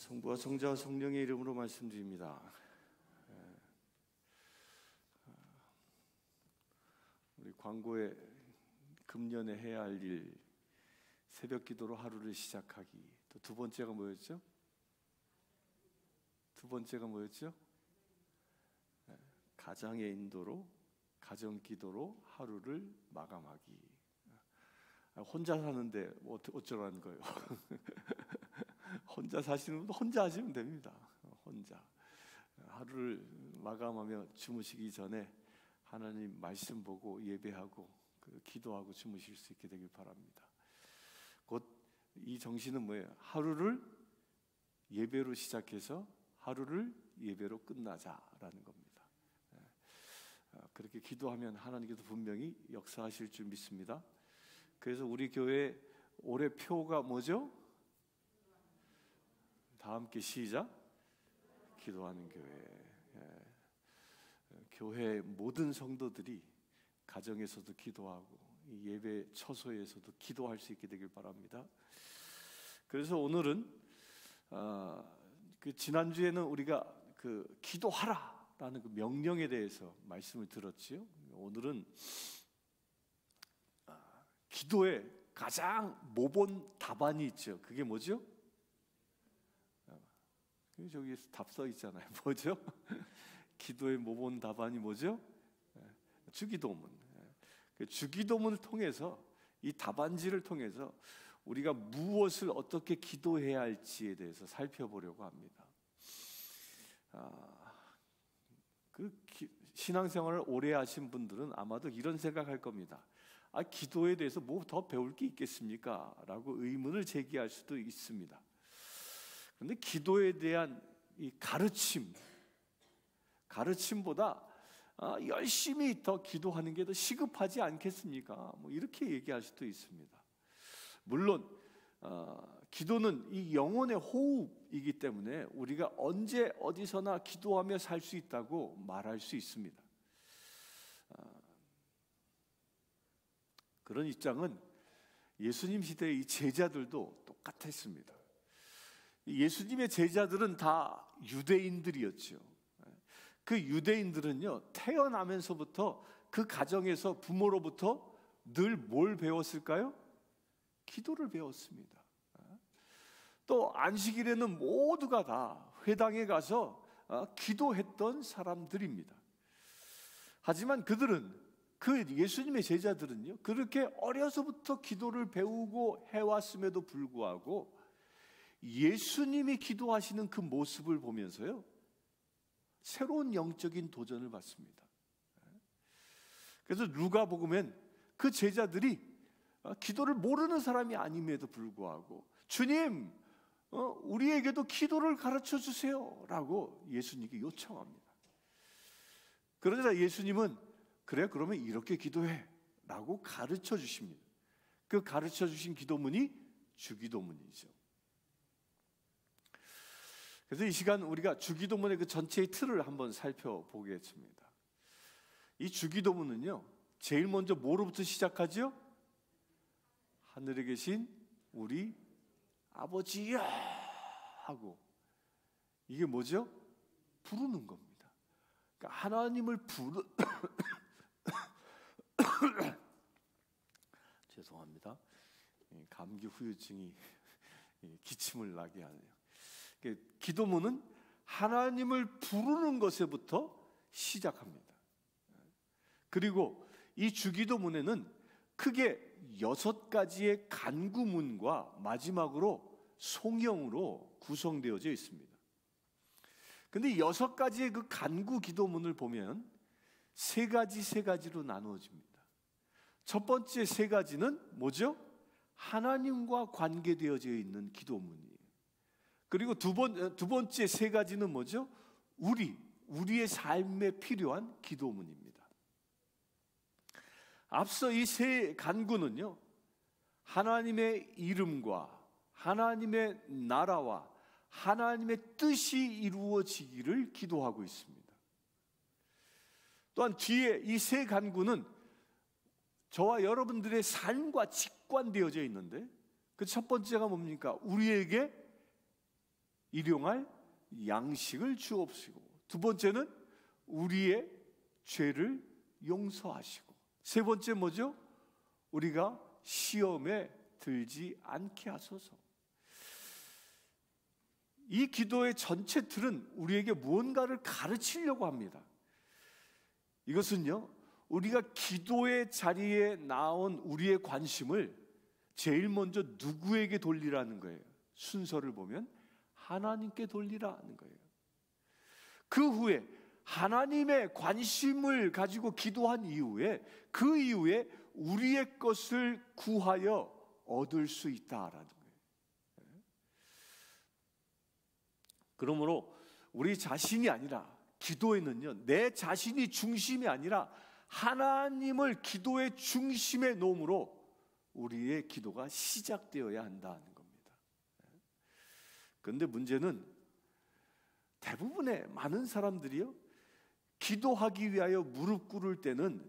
성부와 성자와 성령의 이름으로 말씀드립니다. 우리 광고에 금년에 해야 할 일, 새벽 기도로 하루를 시작하기. 또 두 번째가 뭐였죠? 가장의 인도로, 가정 기도로 하루를 마감하기. 혼자 사는데 뭐 어쩌라는 거예요? 혼자 사시는 분도 혼자 하시면 됩니다. 혼자 하루를 마감하며 주무시기 전에 하나님 말씀 보고 예배하고 기도하고 주무실 수 있게 되길 바랍니다. 곧 이 정신은 뭐예요? 하루를 예배로 시작해서 하루를 예배로 끝나자라는 겁니다. 그렇게 기도하면 하나님께서 분명히 역사하실 줄 믿습니다. 그래서 우리 교회 올해 표가 뭐죠? 다 함께 시작. 기도하는 교회. 교회 모든 성도들이 가정에서도 기도하고 예배 처소에서도 기도할 수 있게 되길 바랍니다. 그래서 오늘은 지난주에는 우리가 기도하라라는 그 명령에 대해서 말씀을 들었지요. 오늘은 기도에 가장 모본 답안이 있죠. 그게 뭐죠? 저기 답 써 있잖아요. 뭐죠? 기도의 모본 답안이 뭐죠? 주기도문. 주기도문을 통해서, 이 답안지를 통해서 우리가 무엇을 어떻게 기도해야 할지에 대해서 살펴보려고 합니다. 신앙생활을 오래 하신 분들은 아마도 이런 생각할 겁니다. 기도에 대해서 뭐 더 배울 게 있겠습니까? 라고 의문을 제기할 수도 있습니다. 그런데 기도에 대한 이 가르침보다 열심히 더 기도하는 게 더 시급하지 않겠습니까? 뭐 이렇게 얘기할 수도 있습니다. 물론 기도는 이 영혼의 호흡이기 때문에 우리가 언제 어디서나 기도하며 살 수 있다고 말할 수 있습니다. 그런 입장은 예수님 시대의 이 제자들도 똑같았습니다. 예수님의 제자들은 다 유대인들이었죠. 그 유대인들은요, 태어나면서부터 그 가정에서 부모로부터 늘 뭘 배웠을까요? 기도를 배웠습니다. 또 안식일에는 모두가 다 회당에 가서 기도했던 사람들입니다. 하지만 그 예수님의 제자들은요, 그렇게 어려서부터 기도를 배우고 해왔음에도 불구하고 예수님이 기도하시는 그 모습을 보면서요, 새로운 영적인 도전을 받습니다. 그래서 누가복음엔 그 제자들이 기도를 모르는 사람이 아님에도 불구하고 주님, 우리에게도 기도를 가르쳐 주세요 라고 예수님께 요청합니다. 그러자 예수님은 그래, 그러면 이렇게 기도해 라고 가르쳐 주십니다. 그 가르쳐 주신 기도문이 주기도문이죠. 그래서 이 시간 우리가 주기도문의 그 전체의 틀을 한번 살펴보겠습니다. 이 주기도문은요, 제일 먼저 뭐로부터 시작하죠? 하늘에 계신 우리 아버지여 하고, 이게 뭐죠? 부르는 겁니다. 그러니까 하나님을 죄송합니다. 감기 후유증이 기침을 나게 하네요. 기도문은 하나님을 부르는 것에부터 시작합니다. 그리고 이 주기도문에는 크게 6가지의 간구문과 마지막으로 송영으로 구성되어져 있습니다. 그런데 6가지의 그 간구 기도문을 보면 3가지로 나누어집니다. 첫 번째 3가지는 뭐죠? 하나님과 관계되어져 있는 기도문이에요. 그리고 두 번째 3가지는 뭐죠? 우리의 삶에 필요한 기도문입니다. 앞서 이 3 간구는요, 하나님의 이름과 하나님의 나라와 하나님의 뜻이 이루어지기를 기도하고 있습니다. 또한 뒤에 이 3 간구는 저와 여러분들의 삶과 직관되어져 있는데, 그 첫 번째가 뭡니까? 우리에게 일용할 양식을 주옵시고, 두 번째는 우리의 죄를 용서하시고, 세 번째 뭐죠? 우리가 시험에 들지 않게 하소서. 이 기도의 전체 틀은 우리에게 무언가를 가르치려고 합니다. 이것은요, 우리가 기도의 자리에 나온 우리의 관심을 제일 먼저 누구에게 돌리라는 거예요. 순서를 보면 하나님께 돌리라는 거예요. 그 후에 하나님의 관심을 가지고 기도한 이후에, 그 이후에 우리의 것을 구하여 얻을 수 있다라는 거예요. 그러므로 우리 자신이 아니라, 기도에는요, 내 자신이 중심이 아니라 하나님을 기도의 중심에 놓음으로 우리의 기도가 시작되어야 한다는 겁니다. 그런데 문제는 대부분의 많은 사람들이요, 기도하기 위하여 무릎 꿇을 때는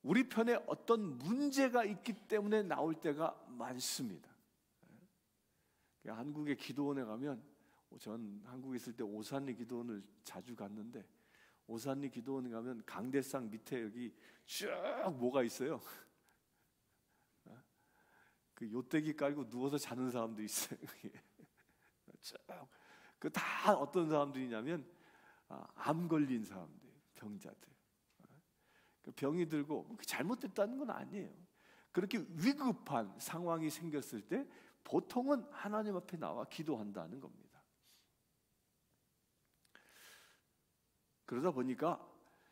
우리 편에 어떤 문제가 있기 때문에 나올 때가 많습니다. 한국의 기도원에 가면, 전 한국에 있을 때 오산리 기도원을 자주 갔는데, 오산리 기도원에 가면 강대상 밑에 여기 쭉 뭐가 있어요. 그 요대기 깔고 누워서 자는 사람도 있어요. 그 다 어떤 사람들이냐면 암 걸린 사람들, 병자들. 병이 들고 잘못됐다는 건 아니에요. 그렇게 위급한 상황이 생겼을 때 보통은 하나님 앞에 나와 기도한다는 겁니다. 그러다 보니까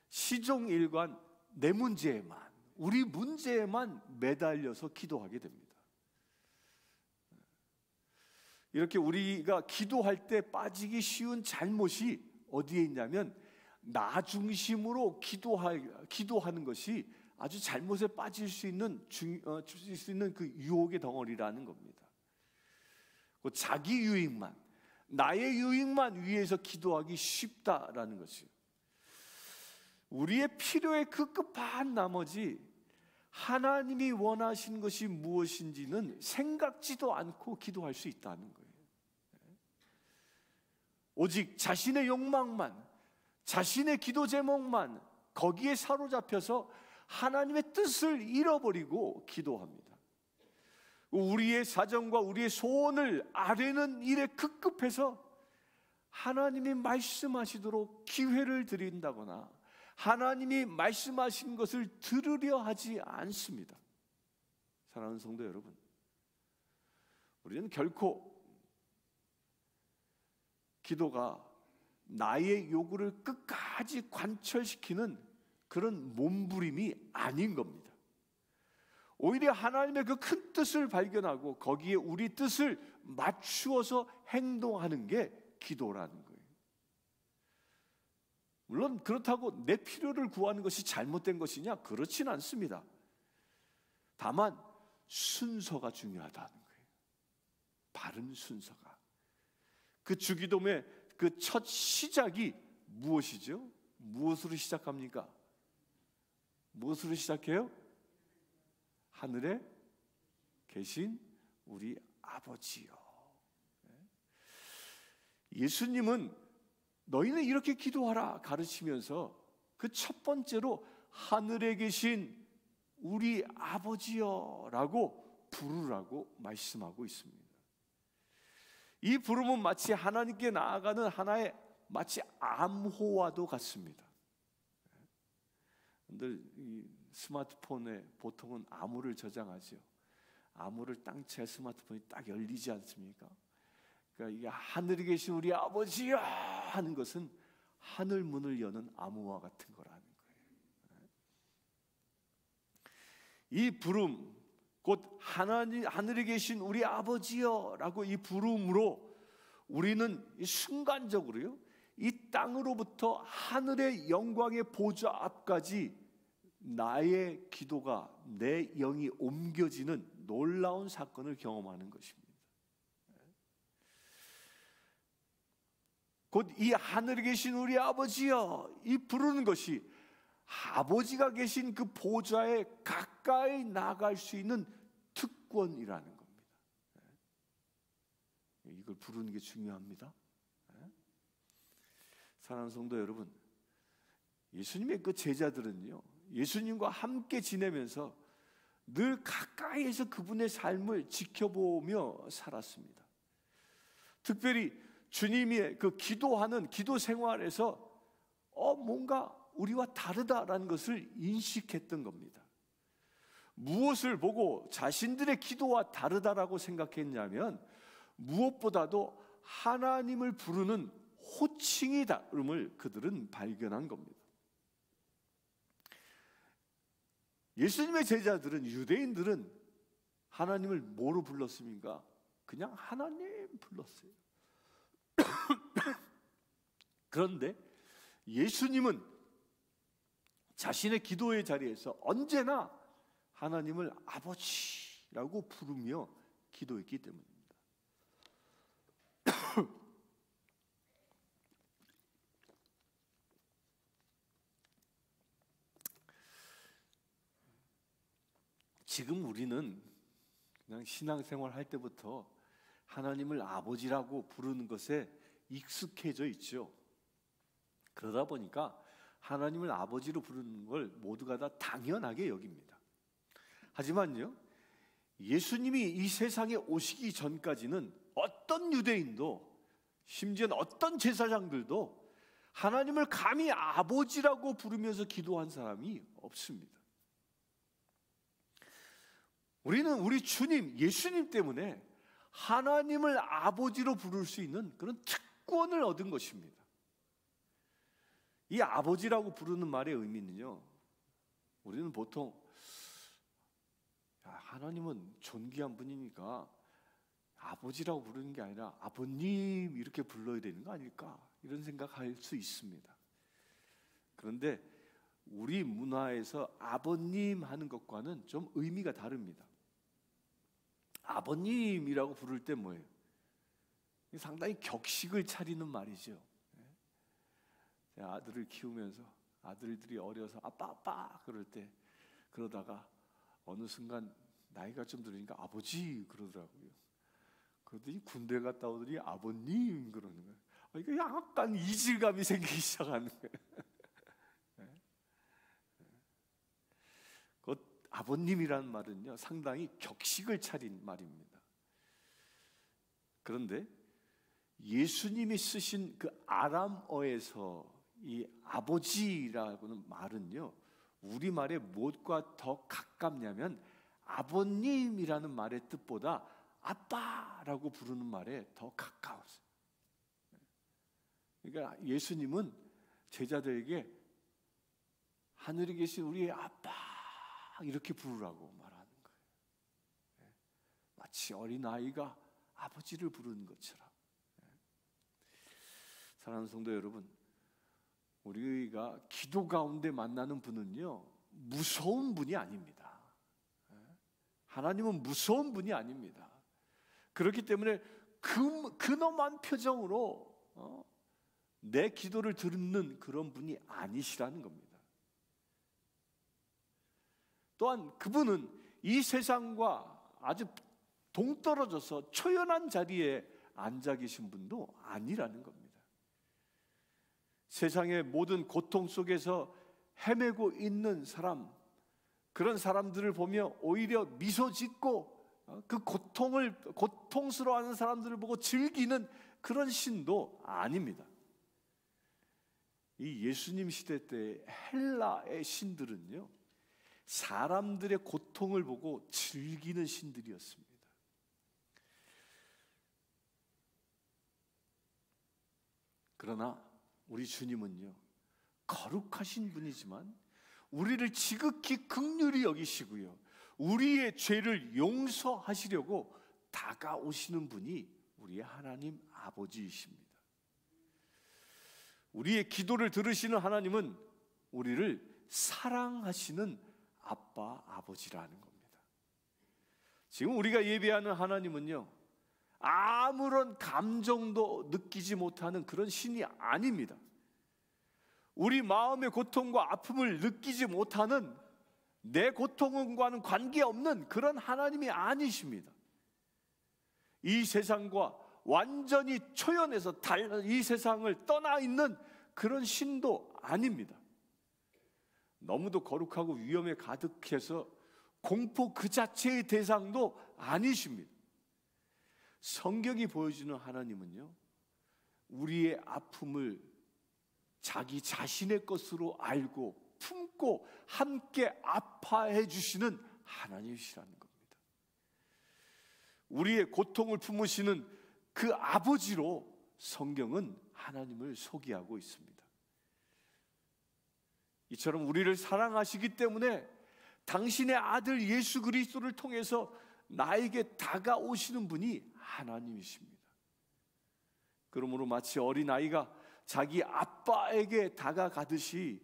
시종일관 내 문제에만, 우리 문제에만 매달려서 기도하게 됩니다. 이렇게 우리가 기도할 때 빠지기 쉬운 잘못이 어디에 있냐면, 나 중심으로 기도하는 것이 아주 잘못에 빠질 수 있는 그 유혹의 덩어리라는 겁니다. 자기 유익만, 나의 유익만 위해서 기도하기 쉽다라는 것이요. 우리의 필요에 급급한 나머지 하나님이 원하시는 것이 무엇인지는 생각지도 않고 기도할 수 있다는 거예요. 오직 자신의 욕망만, 자신의 기도 제목만, 거기에 사로잡혀서 하나님의 뜻을 잃어버리고 기도합니다. 우리의 사정과 우리의 소원을 아뢰는 일에 급급해서 하나님이 말씀하시도록 기회를 드린다거나 하나님이 말씀하신 것을 들으려 하지 않습니다. 사랑하는 성도 여러분, 우리는 결코 기도가 나의 요구를 끝까지 관철시키는 그런 몸부림이 아닌 겁니다. 오히려 하나님의 그 큰 뜻을 발견하고 거기에 우리 뜻을 맞추어서 행동하는 게 기도라는 거예요. 물론 그렇다고 내 필요를 구하는 것이 잘못된 것이냐? 그렇진 않습니다. 다만 순서가 중요하다는 거예요. 바른 순서가. 그 주기도의 그 첫 시작이 무엇이죠? 무엇으로 시작합니까? 무엇으로 시작해요? 하늘에 계신 우리 아버지요. 예수님은 너희는 이렇게 기도하라 가르치면서 그 첫 번째로 하늘에 계신 우리 아버지요 라고 부르라고 말씀하고 있습니다. 이 부름은 마치 하나님께 나아가는 하나의 마치 암호와도 같습니다. 늘 이 스마트폰에 보통은 암호를 저장하죠. 암호를 딱 제 스마트폰이 딱 열리지 않습니까? 그러니까 이 하늘에 계신 우리 아버지요 하는 것은 하늘 문을 여는 암호와 같은 거라는 거예요. 이 부름, 곧 하늘에 계신 우리 아버지여라고 이 부름으로 우리는 순간적으로요, 이 땅으로부터 하늘의 영광의 보좌 앞까지 나의 기도가, 내 영이 옮겨지는 놀라운 사건을 경험하는 것입니다. 곧 이 하늘에 계신 우리 아버지여, 이 부르는 것이 아버지가 계신 그 보좌에 가까이 나갈 수 있는 특권이라는 겁니다. 이걸 부르는 게 중요합니다. 사랑하는 성도 여러분, 예수님의 그 제자들은요, 예수님과 함께 지내면서 늘 가까이에서 그분의 삶을 지켜보며 살았습니다. 특별히 주님이 그 기도하는 기도 생활에서 뭔가 우리와 다르다라는 것을 인식했던 겁니다. 무엇을 보고 자신들의 기도와 다르다라고 생각했냐면 무엇보다도 하나님을 부르는 호칭이다름을 그들은 발견한 겁니다. 예수님의 제자들은, 유대인들은 하나님을 뭐로 불렀습니까? 그냥 하나님 불렀어요. 그런데 예수님은 자신의 기도의 자리에서 언제나 하나님을 아버지라고 부르며 기도했기 때문입니다. 지금 우리는 그냥 신앙생활 할 때부터 하나님을 아버지라고 부르는 것에 익숙해져 있죠. 그러다 보니까 하나님을 아버지로 부르는 걸 모두가 다 당연하게 여깁니다. 하지만요, 예수님이 이 세상에 오시기 전까지는 어떤 유대인도, 심지어는 어떤 제사장들도 하나님을 감히 아버지라고 부르면서 기도한 사람이 없습니다. 우리는 우리 주님 예수님 때문에 하나님을 아버지로 부를 수 있는 그런 특권을 얻은 것입니다. 이 아버지라고 부르는 말의 의미는요, 우리는 보통 하나님은 존귀한 분이니까 아버지라고 부르는 게 아니라 아버님 이렇게 불러야 되는 거 아닐까, 이런 생각할 수 있습니다. 그런데 우리 문화에서 아버님 하는 것과는 좀 의미가 다릅니다. 아버님이라고 부를 때 뭐예요? 상당히 격식을 차리는 말이죠. 제가 아들을 키우면서 아들들이 어려서 아빠 그럴 때, 그러다가 어느 순간 나이가 좀 들으니까 아버지 그러더라고요. 그러더니 군대 갔다 오더니 아버님 그러는 거예요. 이게 약간 이질감이 생기기 시작하는 거예요. 아버님이라는 말은요, 상당히 격식을 차린 말입니다. 그런데 예수님이 쓰신 그 아람어에서 이 아버지라는 말은요, 우리말의 무엇과 더 가깝냐면 아버님이라는 말의 뜻보다 아빠라고 부르는 말에 더 가까웠어요. 그러니까 예수님은 제자들에게 하늘에 계신 우리의 아빠 이렇게 부르라고 말하는 거예요. 마치 어린아이가 아버지를 부르는 것처럼. 사랑하는 성도 여러분, 우리가 기도 가운데 만나는 분은요, 무서운 분이 아닙니다. 하나님은 무서운 분이 아닙니다. 그렇기 때문에 근엄한 표정으로 내 기도를 듣는 그런 분이 아니시라는 겁니다. 또한 그분은 이 세상과 아주 동떨어져서 초연한 자리에 앉아 계신 분도 아니라는 겁니다. 세상의 모든 고통 속에서 헤매고 있는 사람, 그런 사람들을 보며 오히려 미소 짓고 그 고통스러워하는 사람들을 보고 즐기는 그런 신도 아닙니다. 이 예수님 시대 때 헬라의 신들은요, 사람들의 고통을 보고 즐기는 신들이었습니다. 그러나 우리 주님은요, 거룩하신 분이지만 우리를 지극히 긍휼히 여기시고요, 우리의 죄를 용서하시려고 다가오시는 분이 우리의 하나님 아버지이십니다. 우리의 기도를 들으시는 하나님은 우리를 사랑하시는 아빠, 아버지라는 겁니다. 지금 우리가 예배하는 하나님은요, 아무런 감정도 느끼지 못하는 그런 신이 아닙니다. 우리 마음의 고통과 아픔을 느끼지 못하는, 내 고통과는 관계없는 그런 하나님이 아니십니다. 이 세상과 완전히 초연해서 이 세상을 떠나 있는 그런 신도 아닙니다. 너무도 거룩하고 위험에 가득해서 공포 그 자체의 대상도 아니십니다. 성경이 보여주는 하나님은요, 우리의 아픔을 자기 자신의 것으로 알고 품고 함께 아파해 주시는 하나님이시라는 겁니다. 우리의 고통을 품으시는 그 아버지로 성경은 하나님을 소개하고 있습니다. 이처럼 우리를 사랑하시기 때문에 당신의 아들 예수 그리스도를 통해서 나에게 다가오시는 분이 하나님이십니다. 그러므로 마치 어린아이가 자기 아빠에게 다가가듯이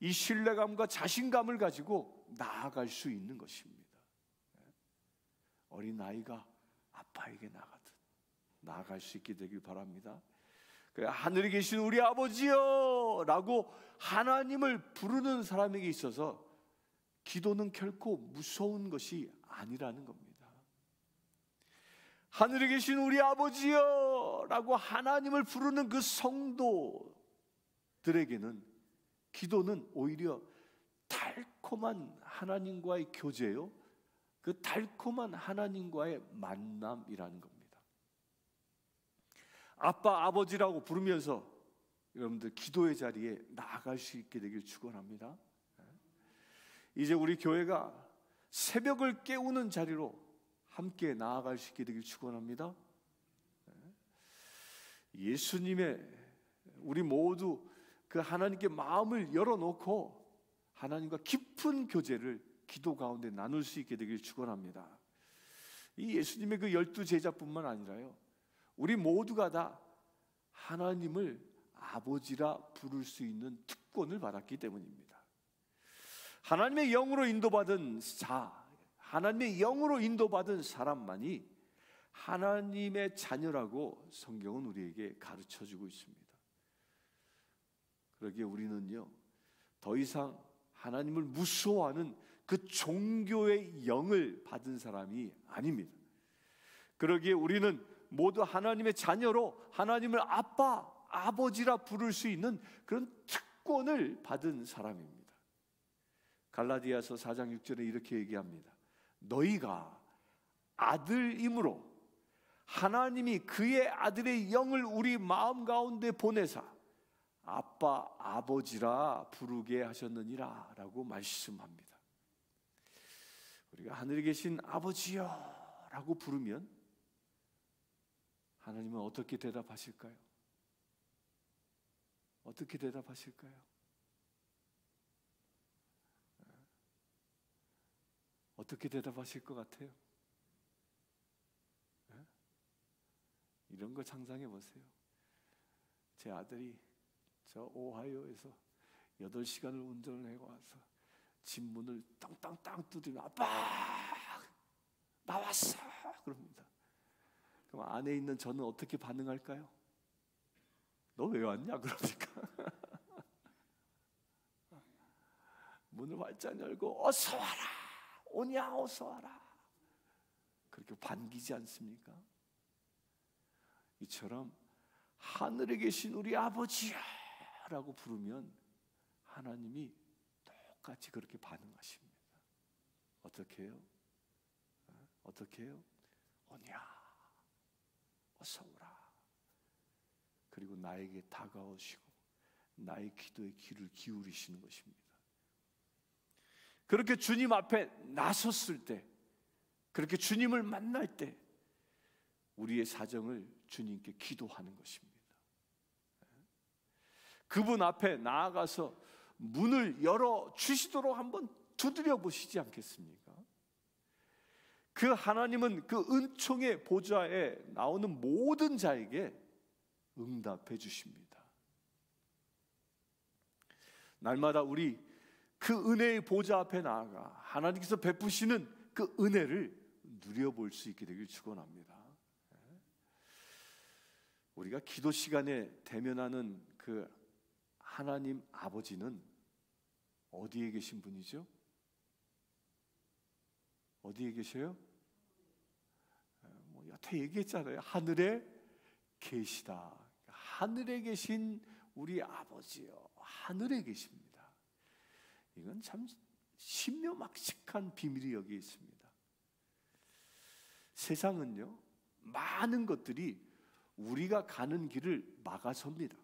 이 신뢰감과 자신감을 가지고 나아갈 수 있는 것입니다. 어린아이가 아빠에게 나아갈 수 있게 되길 바랍니다. 하늘에 계신 우리 아버지요 라고 하나님을 부르는 사람에게 있어서 기도는 결코 무서운 것이 아니라는 겁니다. 하늘에 계신 우리 아버지요 라고 하나님을 부르는 그 성도들에게는 기도는 오히려 달콤한 하나님과의 교제요, 그 달콤한 하나님과의 만남이라는 겁니다. 아빠, 아버지라고 부르면서 여러분들 기도의 자리에 나아갈 수 있게 되길 축원합니다. 이제 우리 교회가 새벽을 깨우는 자리로 함께 나아갈 수 있게 되길 축원합니다. 예수님의 우리 모두 그 하나님께 마음을 열어놓고 하나님과 깊은 교제를 기도 가운데 나눌 수 있게 되길 축원합니다. 이 예수님의 그 12 제자뿐만 아니라요, 우리 모두가 다 하나님을 아버지라 부를 수 있는 특권을 받았기 때문입니다. 하나님의 영으로 인도받은 하나님의 영으로 인도받은 사람만이 하나님의 자녀라고 성경은 우리에게 가르쳐주고 있습니다. 그러기에 우리는요, 더 이상 하나님을 무서워하는 그 종교의 영을 받은 사람이 아닙니다. 그러기에 우리는 모두 하나님의 자녀로 하나님을 아빠, 아버지라 부를 수 있는 그런 특권을 받은 사람입니다. 갈라디아서 4장 6절에 이렇게 얘기합니다. 너희가 아들임으로 하나님이 그의 아들의 영을 우리 마음 가운데 보내사 아빠, 아버지라 부르게 하셨느니라 라고 말씀합니다. 우리가 하늘에 계신 아버지여 라고 부르면 하나님은 어떻게 대답하실까요? 어떻게 대답하실까요? 어떻게 대답하실 것 같아요? 이런 거 상상해 보세요. 제 아들이 저 오하이오에서 8시간을 운전을 해와서 집 문을 땅땅땅 두드리면 아빠 나왔어 그럽니다. 그럼 안에 있는 저는 어떻게 반응할까요? 너 왜 왔냐 그러니까 문을 활짝 열고 어서 와라 오냐 어서 와라 그렇게 반기지 않습니까? 이처럼 하늘에 계신 우리 아버지야라고 부르면 하나님이 똑같이 그렇게 반응하십니다. 어떻게 해요? 어떻게 해요? 오냐 어서 오라. 그리고 나에게 다가오시고 나의 기도에 귀를 기울이시는 것입니다. 그렇게 주님 앞에 나섰을 때, 그렇게 주님을 만날 때 우리의 사정을 주님께 기도하는 것입니다. 그분 앞에 나아가서 문을 열어 주시도록 한번 두드려 보시지 않겠습니까? 그 하나님은 그 은총의 보좌에 나오는 모든 자에게 응답해 주십니다. 날마다 우리 그 은혜의 보좌 앞에 나아가 하나님께서 베푸시는 그 은혜를 누려볼 수 있게 되길 축원합니다. 우리가 기도 시간에 대면하는 그 하나님 아버지는 어디에 계신 분이죠? 어디에 계셔요? 여태 얘기했잖아요. 하늘에 계시다. 하늘에 계신 우리 아버지여 하늘에 계십니다. 이건 참 신묘막측한 비밀이 여기 있습니다. 세상은요, 많은 것들이 우리가 가는 길을 막아섭니다.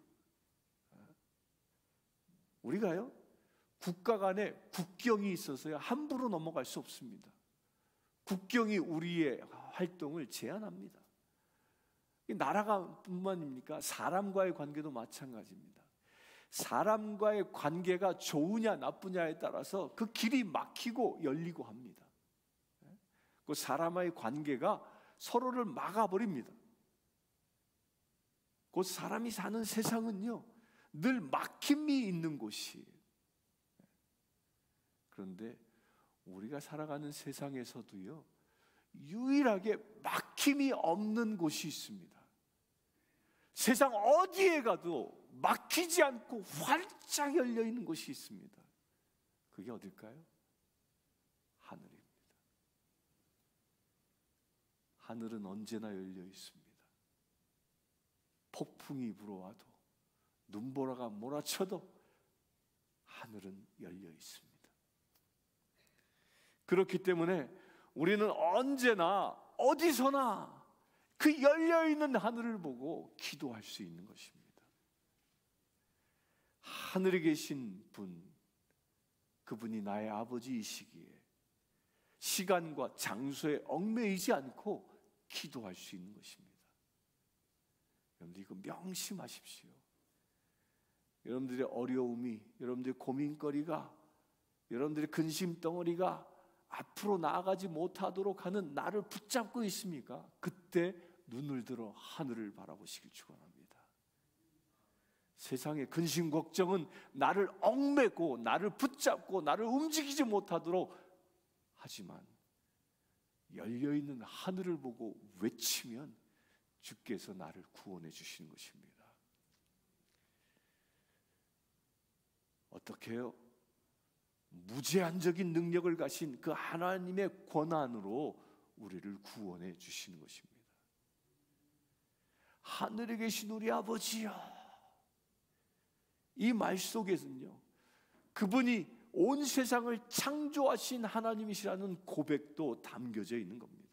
우리가요, 국가 간에 국경이 있어서야 함부로 넘어갈 수 없습니다. 국경이 우리의 활동을 제한합니다. 나라가 뿐만입니까? 사람과의 관계도 마찬가지입니다. 사람과의 관계가 좋으냐 나쁘냐에 따라서 그 길이 막히고 열리고 합니다. 그 사람과의 관계가 서로를 막아버립니다. 그 사람이 사는 세상은요, 늘 막힘이 있는 곳이에요. 그런데 우리가 살아가는 세상에서도요, 유일하게 막힘이 없는 곳이 있습니다. 세상 어디에 가도 막히지 않고 활짝 열려 있는 곳이 있습니다. 그게 어딜까요? 하늘입니다. 하늘은 언제나 열려 있습니다. 폭풍이 불어와도, 눈보라가 몰아쳐도 하늘은 열려 있습니다. 그렇기 때문에 우리는 언제나 어디서나 그 열려있는 하늘을 보고 기도할 수 있는 것입니다. 하늘에 계신 분, 그분이 나의 아버지이시기에 시간과 장소에 얽매이지 않고 기도할 수 있는 것입니다. 여러분들 이거 명심하십시오. 여러분들의 어려움이, 여러분들의 고민거리가, 여러분들의 근심덩어리가 앞으로 나아가지 못하도록 하는 나를 붙잡고 있습니까? 그때 눈을 들어 하늘을 바라보시길 축원합니다. 세상의 근심 걱정은 나를 얽매고 나를 붙잡고 나를 움직이지 못하도록 하지만 열려있는 하늘을 보고 외치면 주께서 나를 구원해 주시는 것입니다. 어떻게 해요? 무제한적인 능력을 가신 그 하나님의 권한으로 우리를 구원해 주시는 것입니다. 하늘에 계신 우리 아버지여, 이 말 속에는요, 그분이 온 세상을 창조하신 하나님이시라는 고백도 담겨져 있는 겁니다.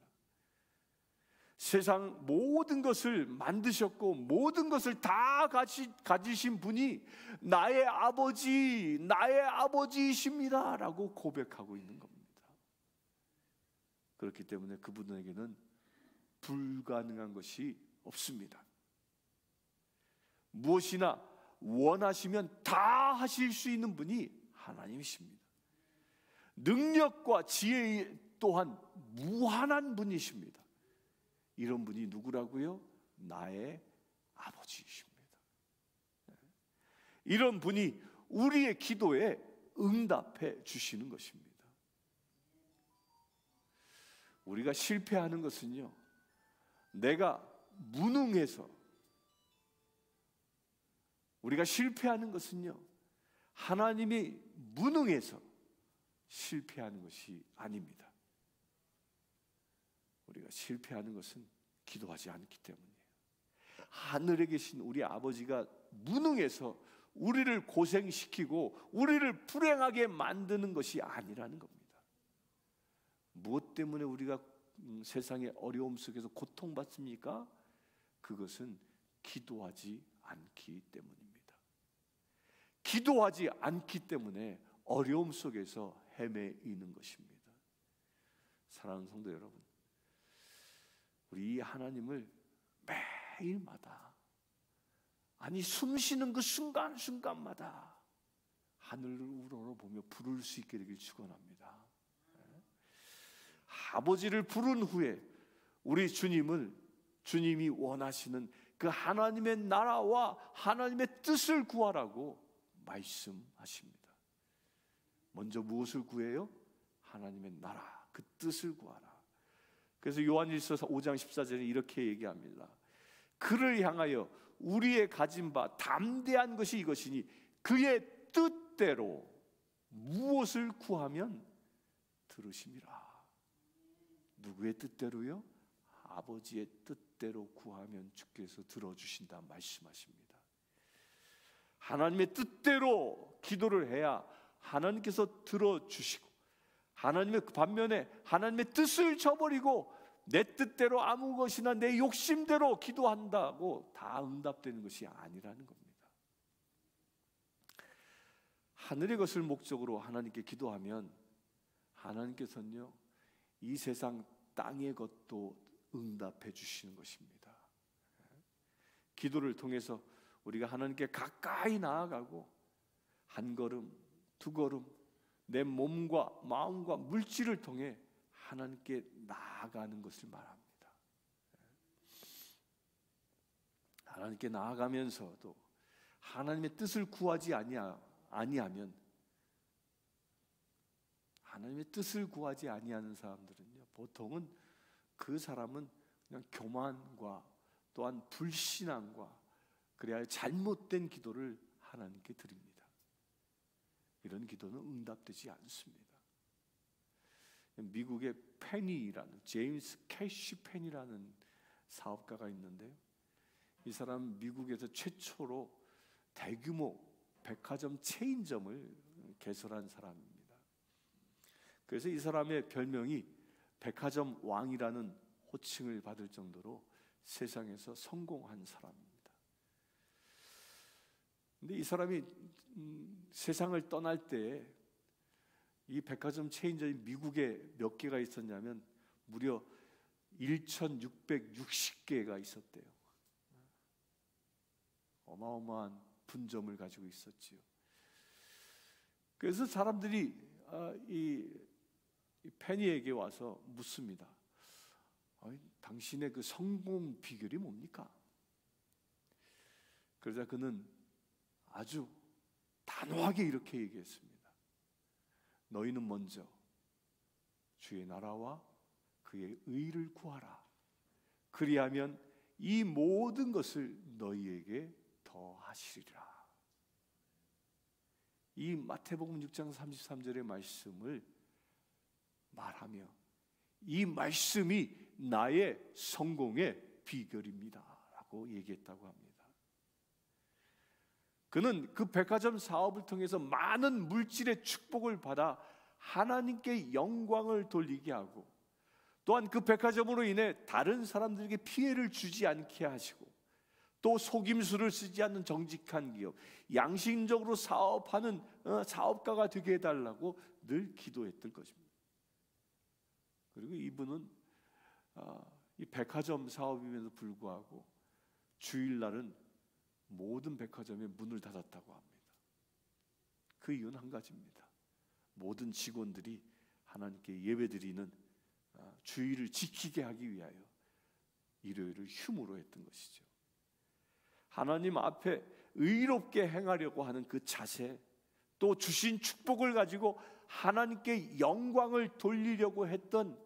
세상 모든 것을 만드셨고 모든 것을 다 가지신 분이 나의 아버지, 나의 아버지이십니다 라고 고백하고 있는 겁니다. 그렇기 때문에 그분에게는 불가능한 것이 없습니다. 무엇이나 원하시면 다 하실 수 있는 분이 하나님이십니다. 능력과 지혜 또한 무한한 분이십니다. 이런 분이 누구라고요? 나의 아버지이십니다. 이런 분이 우리의 기도에 응답해 주시는 것입니다. 우리가 실패하는 것은요, 내가 무능해서, 우리가 실패하는 것은요, 하나님이 무능해서 실패하는 것이 아닙니다. 우리가 실패하는 것은 기도하지 않기 때문이에요. 하늘에 계신 우리 아버지가 무능해서 우리를 고생시키고 우리를 불행하게 만드는 것이 아니라는 겁니다. 무엇 때문에 우리가 세상의 어려움 속에서 고통받습니까? 그것은 기도하지 않기 때문입니다. 기도하지 않기 때문에 어려움 속에서 헤매이는 것입니다. 사랑하는 성도 여러분, 우리 이 하나님을 매일마다, 아니 숨쉬는 그 순간순간마다 하늘을 우러러보며 부를 수 있게 되길 축원합니다. 아버지를 부른 후에 우리 주님이 원하시는 그 하나님의 나라와 하나님의 뜻을 구하라고 말씀하십니다. 먼저 무엇을 구해요? 하나님의 나라, 그 뜻을 구하라. 그래서 요한일서 5장 14절에 이렇게 얘기합니다. 그를 향하여 우리의 가진 바 담대한 것이 이것이니 그의 뜻대로 무엇을 구하면 들으심이라. 누구의 뜻대로요? 아버지의 뜻대로 구하면 주께서 들어주신다 말씀하십니다. 하나님의 뜻대로 기도를 해야 하나님께서 들어주시고, 하나님의 반면에 하나님의 뜻을 저버리고 내 뜻대로 아무 것이나 내 욕심대로 기도한다고 다 응답되는 것이 아니라는 겁니다. 하늘의 것을 목적으로 하나님께 기도하면 하나님께서는요, 이 세상 땅의 것도 응답해 주시는 것입니다. 기도를 통해서 우리가 하나님께 가까이 나아가고 한 걸음, 두 걸음 내 몸과 마음과 물질을 통해 하나님께 나아가는 것을 말합니다. 하나님께 나아가면서도 하나님의 뜻을 구하지 아니하면, 하나님의 뜻을 구하지 아니하는 사람들은요, 보통은 그 사람은 그냥 교만과 또한 불신앙과 그래야 잘못된 기도를 하나님께 드립니다. 이런 기도는 응답되지 않습니다. 미국의 페니라는, 제임스 캐시 페니라는 사업가가 있는데요, 이 사람 미국에서 최초로 대규모 백화점 체인점을 개설한 사람입니다. 그래서 이 사람의 별명이 백화점 왕이라는 호칭을 받을 정도로 세상에서 성공한 사람입니다. 근데 이 사람이 세상을 떠날 때 이 백화점 체인점이 미국에 몇 개가 있었냐면 무려 1660개가 있었대요. 어마어마한 분점을 가지고 있었지요. 그래서 사람들이 이 페니에게 와서 묻습니다. 당신의 그 성공 비결이 뭡니까? 그러자 그는 아주 단호하게 이렇게 얘기했습니다. 너희는 먼저 주의 나라와 그의 의를 구하라. 그리하면 이 모든 것을 너희에게 더하시리라. 이 마태복음 6장 33절의 말씀을 말하며 이 말씀이 나의 성공의 비결입니다 라고 얘기했다고 합니다. 그는 그 백화점 사업을 통해서 많은 물질의 축복을 받아 하나님께 영광을 돌리게 하고, 또한 그 백화점으로 인해 다른 사람들에게 피해를 주지 않게 하시고, 또 속임수를 쓰지 않는 정직한 기업, 양심적으로 사업하는 사업가가 되게 해달라고 늘 기도했던 것입니다. 그리고 이분은 이 백화점 사업임에도 불구하고 주일날은 모든 백화점에 문을 닫았다고 합니다. 그 이유는 한 가지입니다. 모든 직원들이 하나님께 예배드리는 주일을 지키게 하기 위하여 일요일을 휴무로 했던 것이죠. 하나님 앞에 의롭게 행하려고 하는 그 자세, 또 주신 축복을 가지고 하나님께 영광을 돌리려고 했던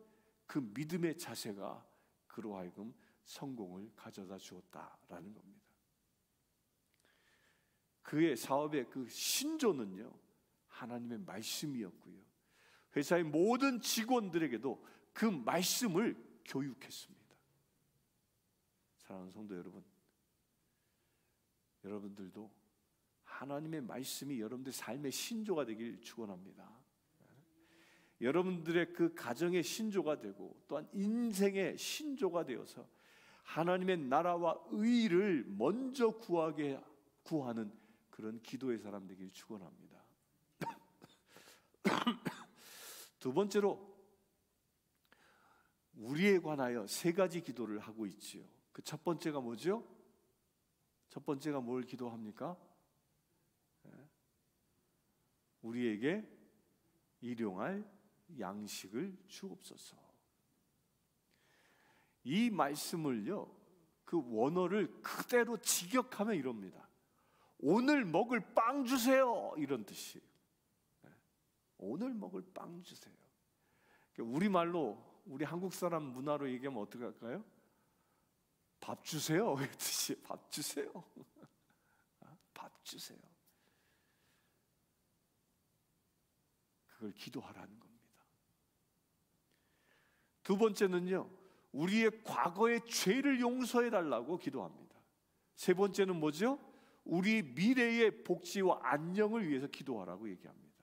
그 믿음의 자세가 그로 하여금 성공을 가져다 주었다라는 겁니다. 그의 사업의 그 신조는요, 하나님의 말씀이었고요, 회사의 모든 직원들에게도 그 말씀을 교육했습니다. 사랑하는 성도 여러분, 여러분들도 하나님의 말씀이 여러분들 삶의 신조가 되길 축원합니다. 여러분들의 그 가정의 신조가 되고 또한 인생의 신조가 되어서 하나님의 나라와 의를 먼저 구하는 그런 기도의 사람 되길 축원합니다. 두 번째로 우리에 관하여 세 가지 기도를 하고 있지요. 그 첫 번째가 뭐죠? 첫 번째가 뭘 기도합니까? 우리에게 일용할 양식을 주옵소서. 이 말씀을요, 그 원어를 그대로 직역하면 이럽니다. 오늘 먹을 빵 주세요, 이런 뜻이에요. 오늘 먹을 빵 주세요. 우리말로, 우리 한국 사람 문화로 얘기하면 어떻게 할까요? 밥 주세요, 이 뜻이에요. 밥 주세요. 밥 주세요. 그걸 기도하라는 겁니다. 두 번째는요, 우리의 과거의 죄를 용서해 달라고 기도합니다. 세 번째는 뭐죠? 우리 미래의 복지와 안녕을 위해서 기도하라고 얘기합니다.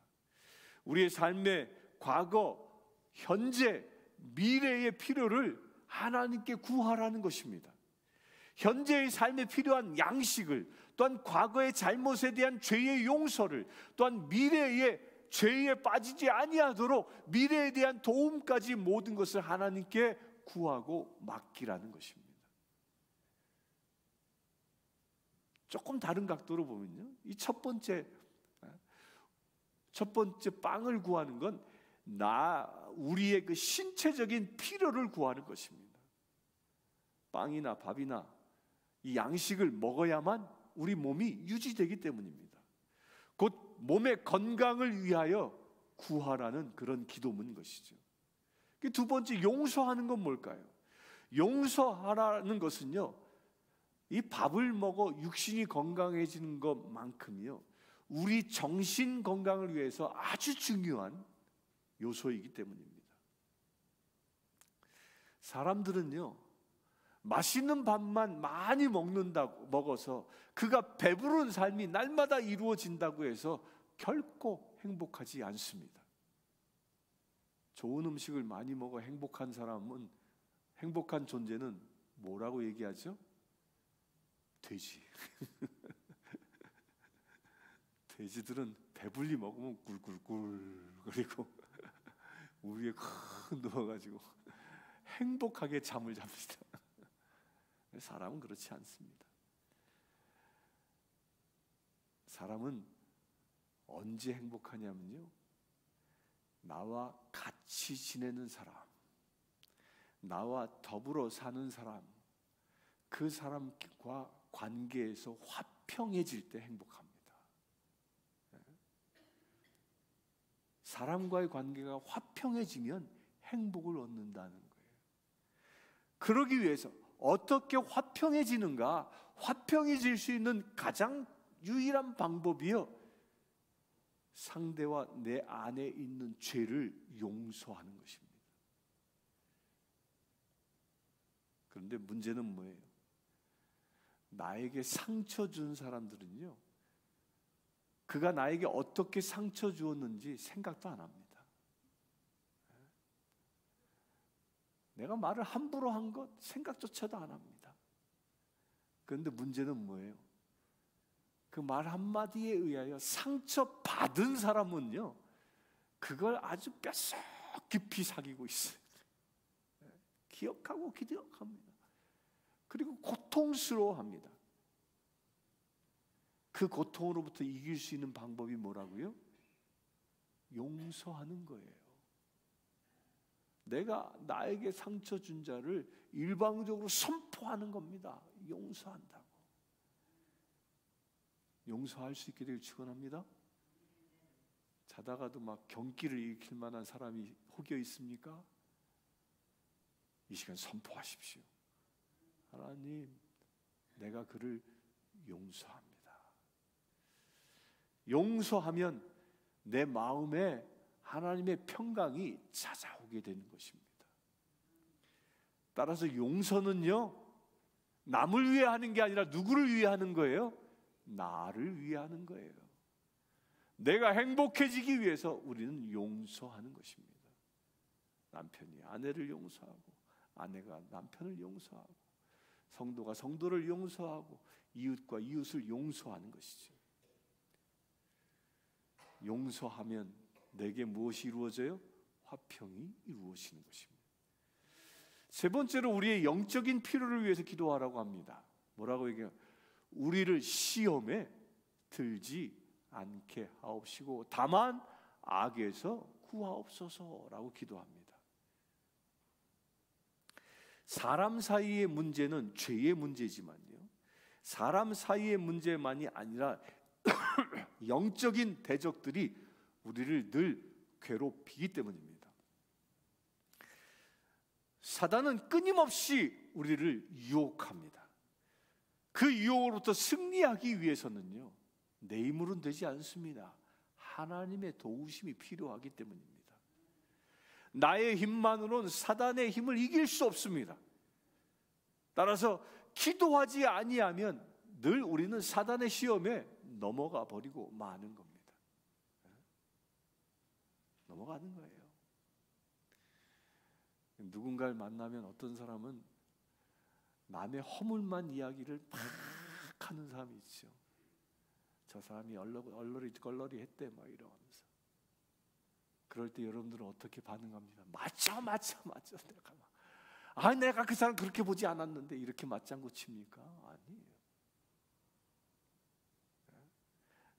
우리의 삶의 과거, 현재, 미래의 필요를 하나님께 구하라는 것입니다. 현재의 삶에 필요한 양식을, 또한 과거의 잘못에 대한 죄의 용서를, 또한 미래의 죄에 빠지지 아니하도록 미래에 대한 도움까지 모든 것을 하나님께 구하고 맡기라는 것입니다. 조금 다른 각도로 보면요, 이 첫 번째 빵을 구하는 건 우리의 그 신체적인 필요를 구하는 것입니다. 빵이나 밥이나 이 양식을 먹어야만 우리 몸이 유지되기 때문입니다. 곧 몸의 건강을 위하여 구하라는 그런 기도문인 것이죠. 두 번째, 용서하는 건 뭘까요? 용서하라는 것은요, 이 밥을 먹어 육신이 건강해지는 것만큼이요, 우리 정신 건강을 위해서 아주 중요한 요소이기 때문입니다. 사람들은요, 맛있는 밥만 많이 먹어서 그가 배부른 삶이 날마다 이루어진다고 해서 결코 행복하지 않습니다. 좋은 음식을 많이 먹어 행복한 사람은, 행복한 존재는 뭐라고 얘기하죠? 돼지. 돼지들은 배불리 먹으면 꿀꿀꿀 그리고 우리에 누워가지고 행복하게 잠을 잡니다. 사람은 그렇지 않습니다. 사람은 언제 행복하냐면요, 나와 같이 지내는 사람, 나와 더불어 사는 사람, 그 사람과 관계에서 화평해질 때 행복합니다. 사람과의 관계가 화평해지면 행복을 얻는다는 거예요. 그러기 위해서 어떻게 화평해지는가? 화평해질 수 있는 가장 유일한 방법이요, 상대와 내 안에 있는 죄를 용서하는 것입니다. 그런데 문제는 뭐예요? 나에게 상처 준 사람들은요, 그가 나에게 어떻게 상처 주었는지 생각도 안 합니다. 내가 말을 함부로 한 것 생각조차도 안 합니다. 그런데 문제는 뭐예요? 그 말 한마디에 의하여 상처받은 사람은요, 그걸 아주 뼛속 깊이 사귀고 있어요. 기억하고 기억합니다. 그리고 고통스러워합니다. 그 고통으로부터 이길 수 있는 방법이 뭐라고요? 용서하는 거예요. 내가 나에게 상처 준 자를 일방적으로 선포하는 겁니다. 용서한다고. 용서할 수 있게 되길 축원합니다. 자다가도 막 경기를 일으킬 만한 사람이 혹여 있습니까? 이 시간 선포하십시오. 하나님, 내가 그를 용서합니다. 용서하면 내 마음에 하나님의 평강이 찾아오게 되는 것입니다. 따라서 용서는요, 남을 위해 하는 게 아니라 누구를 위해 하는 거예요? 나를 위해 하는 거예요. 내가 행복해지기 위해서 우리는 용서하는 것입니다. 남편이 아내를 용서하고, 아내가 남편을 용서하고, 성도가 성도를 용서하고, 이웃과 이웃을 용서하는 것이죠. 용서하면 내게 무엇이 이루어져요? 화평이 이루어지는 것입니다. 세 번째로 우리의 영적인 필요를 위해서 기도하라고 합니다. 뭐라고 얘기해요? 우리를 시험에 들지 않게 하옵시고 다만 악에서 구하옵소서라고 기도합니다. 사람 사이의 문제는 죄의 문제지만요, 사람 사이의 문제만이 아니라 영적인 대적들이 우리를 늘 괴롭히기 때문입니다. 사단은 끊임없이 우리를 유혹합니다. 그 유혹으로부터 승리하기 위해서는요, 내 힘으로는 되지 않습니다. 하나님의 도우심이 필요하기 때문입니다. 나의 힘만으로는 사단의 힘을 이길 수 없습니다. 따라서 기도하지 아니하면 늘 우리는 사단의 시험에 넘어가 버리고 마는 겁니다. 넘어가는 거예요. 누군가를 만나면 어떤 사람은 남의 허물만 이야기를 막 하는 사람이 있죠. 저 사람이 얼러리 했대 막 이러면서. 그럴 때 여러분들은 어떻게 반응합니까? 맞죠. 내가 그 사람 그렇게 보지 않았는데 이렇게 맞장구 칩니까? 아니에요.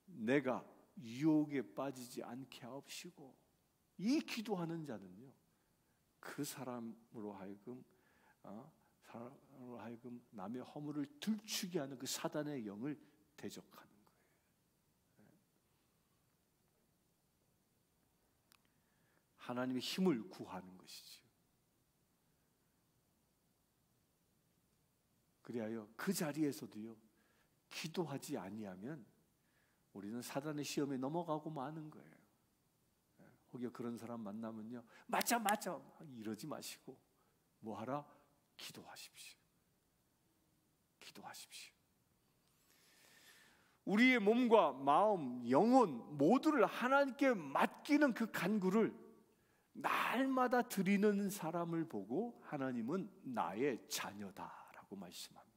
내가 유혹에 빠지지 않게 하옵시고, 이 기도하는 자는요, 그 사람으로 하여금 남의 허물을 들추게 하는 그 사단의 영을 대적하는 거예요. 하나님의 힘을 구하는 것이죠. 그리하여 그 자리에서도요, 기도하지 아니하면 우리는 사단의 시험에 넘어가고 마는 거예요. 혹여 그런 사람 만나면요, 맞아 이러지 마시고 뭐하라? 기도하십시오. 우리의 몸과 마음, 영혼 모두를 하나님께 맡기는 그 간구를 날마다 드리는 사람을 보고 하나님은 나의 자녀다라고 말씀합니다.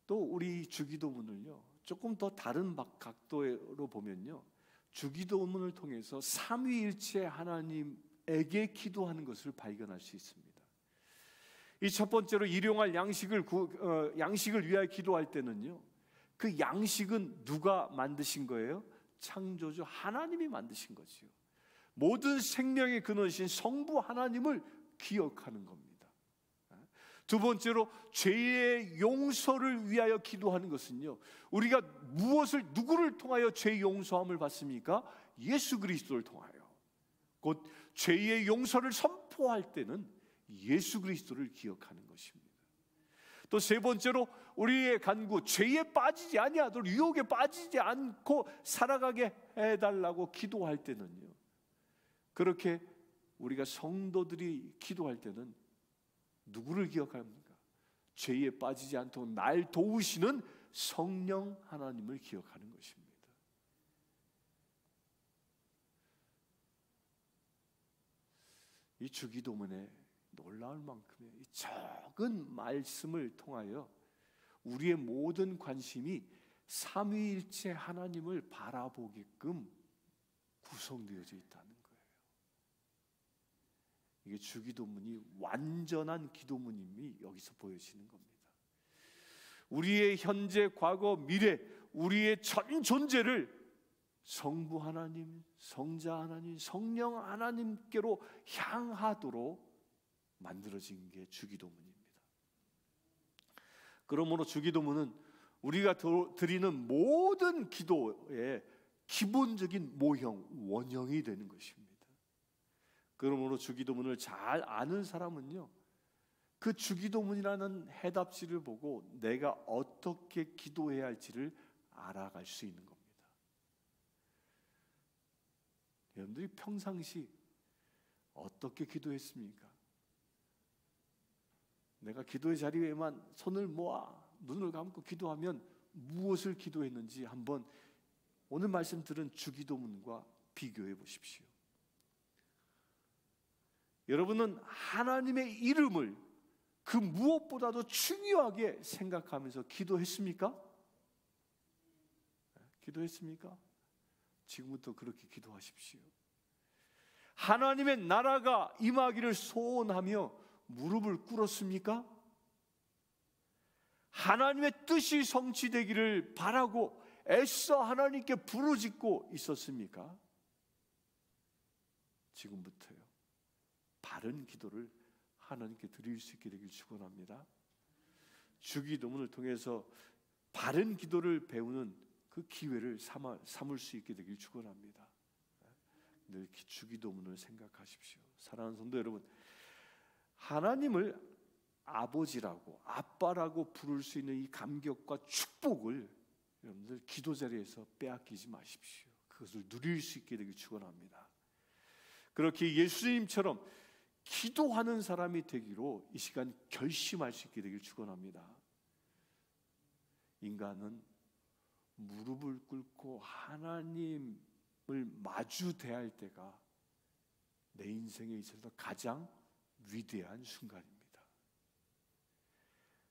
또 우리 주기도문을요, 조금 더 다른 각도로 보면요, 주기도문을 통해서 삼위일체 하나님에게 기도하는 것을 발견할 수 있습니다. 이 첫 번째로 일용할 양식을 위하여 기도할 때는요, 그 양식은 누가 만드신 거예요? 창조주 하나님이 만드신 거지요. 모든 생명의 근원이신 성부 하나님을 기억하는 겁니다. 두 번째로 죄의 용서를 위하여 기도하는 것은요, 우리가 누구를 통하여 죄 용서함을 받습니까? 예수 그리스도를 통하여. 곧 죄의 용서를 선포할 때는 예수 그리스도를 기억하는 것입니다. 또 세 번째로 우리의 간구, 죄에 빠지지 아니하도록, 유혹에 빠지지 않고 살아가게 해달라고 기도할 때는요, 그렇게 우리가 성도들이 기도할 때는 누구를 기억합니까? 죄에 빠지지 않도록 날 도우시는 성령 하나님을 기억하는 것입니다. 이 주기도문에 놀라울 만큼의 이 적은 말씀을 통하여 우리의 모든 관심이 삼위일체 하나님을 바라보게끔 구성되어져 있다는 거예요. 이게 주기도문이 완전한 기도문임이 여기서 보여지는 겁니다. 우리의 현재, 과거, 미래, 우리의 전 존재를 성부 하나님, 성자 하나님, 성령 하나님께로 향하도록 만들어진 게 주기도문입니다. 그러므로 주기도문은 우리가 드리는 모든 기도의 기본적인 모형, 원형이 되는 것입니다. 그러므로 주기도문을 잘 아는 사람은요, 그 주기도문이라는 해답지를 보고 내가 어떻게 기도해야 할지를 알아갈 수 있는 겁니다. 여러분들이 평상시 어떻게 기도했습니까? 내가 기도의 자리에만 손을 모아 눈을 감고 기도하면 무엇을 기도했는지 한번 오늘 말씀 들은 주기도문과 비교해 보십시오. 여러분은 하나님의 이름을 그 무엇보다도 중요하게 생각하면서 기도했습니까? 기도했습니까? 지금부터 그렇게 기도하십시오. 하나님의 나라가 임하기를 소원하며 무릎을 꿇었습니까? 하나님의 뜻이 성취되기를 바라고 애써 하나님께 부르짖고 있었습니까? 지금부터요, 바른 기도를 하나님께 드릴 수 있게 되길 축원합니다. 주기도문을 통해서 바른 기도를 배우는 그 기회를 삼을 수 있게 되길 축원합니다. 늘 주기도문을 생각하십시오. 사랑하는 성도 여러분, 하나님을 아버지라고, 아빠라고 부를 수 있는 이 감격과 축복을 여러분들 기도 자리에서 빼앗기지 마십시오. 그것을 누릴 수 있게 되길 축원합니다. 그렇게 예수님처럼 기도하는 사람이 되기로 이 시간 결심할 수 있게 되길 축원합니다. 인간은 무릎을 꿇고 하나님을 마주 대할 때가 내 인생에 있어서 가장 위대한 순간입니다.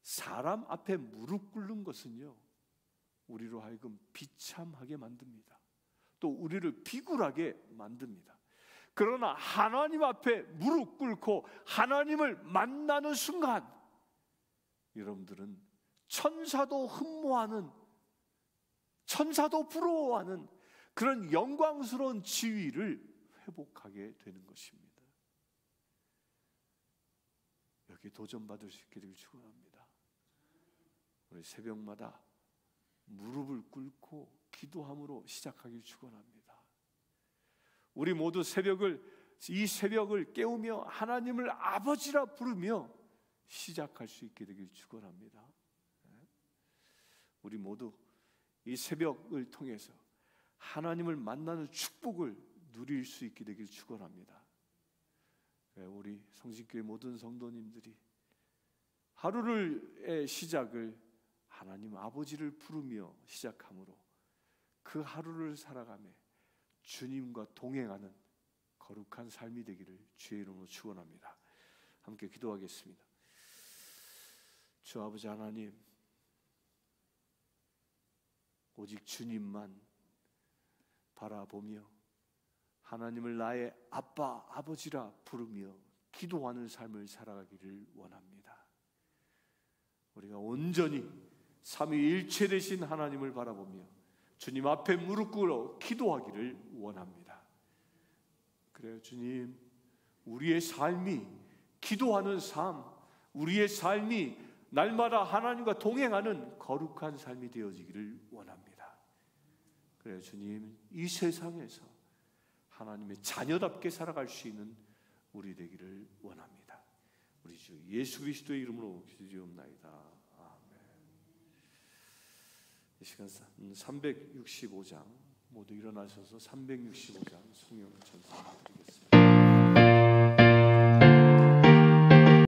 사람 앞에 무릎 꿇는 것은요, 우리로 하여금 비참하게 만듭니다. 또 우리를 비굴하게 만듭니다. 그러나 하나님 앞에 무릎 꿇고 하나님을 만나는 순간, 여러분들은 천사도 흠모하는, 천사도 부러워하는 그런 영광스러운 지위를 회복하게 되는 것입니다. 여기 도전받을 수 있게 되길 축원합니다. 우리 새벽마다 무릎을 꿇고 기도함으로 시작하길 축원합니다. 우리 모두 이 새벽을 깨우며 하나님을 아버지라 부르며 시작할 수 있게 되길 축원합니다. 우리 모두 이 새벽을 통해서 하나님을 만나는 축복을 누릴 수 있게 되길 축원합니다. 우리 성신교회 모든 성도님들이 하루의 시작을 하나님 아버지를 부르며 시작함으로 그 하루를 살아가며 주님과 동행하는 거룩한 삶이 되기를 주의 이름으로 축원합니다. 함께 기도하겠습니다. 주 아버지 하나님, 오직 주님만 바라보며 하나님을 나의 아빠, 아버지라 부르며 기도하는 삶을 살아가기를 원합니다. 우리가 온전히 삼위일체 되신 하나님을 바라보며 주님 앞에 무릎 꿇어 기도하기를 원합니다. 그래요, 주님, 우리의 삶이 기도하는 삶, 우리의 삶이 날마다 하나님과 동행하는 거룩한 삶이 되어지기를 원합니다. 그래요, 주님, 이 세상에서 하나님의 자녀답게 살아갈 수 있는 우리 되기를 원합니다. 우리 주 예수 그리스도의 이름으로 기도드리옵나이다. 아멘. 이 시간 365장 모두 일어나셔서 365장 성령 전송 드리겠습니다.